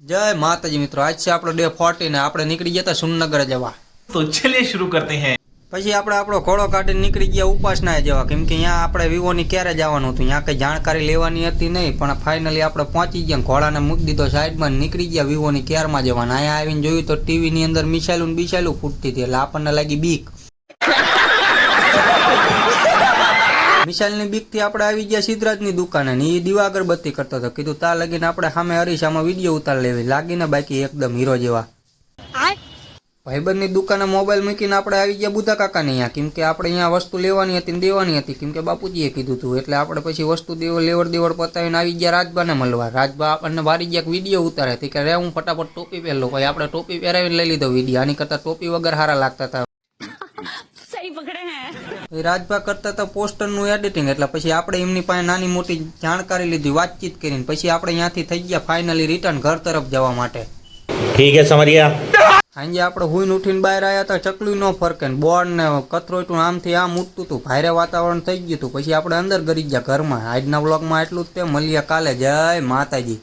जय माताजी मित्रों, आज से आपणो डे 40 ने आपणे निकળી ગયા હતા સુરનગર જવા। तो चलिए शुरू करते हैं। પછી આપણે આપણો ઘોડો કાઢીને નીકળી ગયા ઉપાસના જવા, કેમ કે અહીંયા આપણે વિવોની ક્યારે જવાનું હતું, અહીંયા કઈ જાણકારી લેવાની હતી નહીં, પણ ફાઇનલી આપણે પહોંચી ગયા, ઘોડાને મૂકી દીધો સાઈડમાં, નીકળી ગયા વિવોની ક્યારમાં જવાના। અહીંયા આવીને જોયું તો ટીવીની અંદર મિસાઈલું બિસાઈલું ફૂટતી હતી, એટલે આપણને લાગી બીક। મિસાઈલની બીકથી આપણે આવી ગયા સિદ્ધરાજની દુકાને, ને એ દીવા અગરબત્તી કરતો હતો। કીધું તા લગીને આપણે સામે અરીસામાં વિડીયો ઉતાર લેવી, લાગીને બાકી એકદમ હીરો જેવા। ભાઈબંધની દુકાને મોબાઈલ મૂકીને આપણે આવી ગયા બુધા કાકાને અહીંયા, કેમ કે આપણે અહીંયા વસ્તુ લેવાની હતી ને દેવાની હતી, કેમ કે બાપુજીએ કીધું હતું, એટલે આપણે પછી વસ્તુ લેવડ દેવડ પતાવીને આવી ગયા રાજબાને મળવા। રાજબા આપણને વારી ગયા વિડીયો ઉતારે હતી કે રે હું ફટાફટ ટોપી પહેરલો, ભાઈ આપણે ટોપી પહેરાવીને લઈ લીધો વિડીયો, આની કરતા ટોપી વગર સારા લાગતા હતા। રાજભા કરતા હતા પોસ્ટર નું એડિટિંગ, એટલે પછી આપણે એમની પાસે નાની મોટી જાણકારી લીધી, વાતચીત કરીને પછી આપણે ત્યાંથી થઈ ગયા ફાઇનલી રિટર્ન ઘર તરફ જવા માટે। ઠીક હે સમझ ગયા। સાંજે આપણે હુઈને ઉઠીને બહાર આવ્યા હતા, ચકલું ન ફરકે, બોર્ડ ને કથરોટું આમથી આમ ઉઠતું હતું, ભારે વાતાવરણ થઈ ગયું હતું। પછી આપણે અંદર ગરી ગયા ઘરમાં। આજના વ્લોગમાં એટલું જ તે, મળીએ કાલે। જય માતાજી।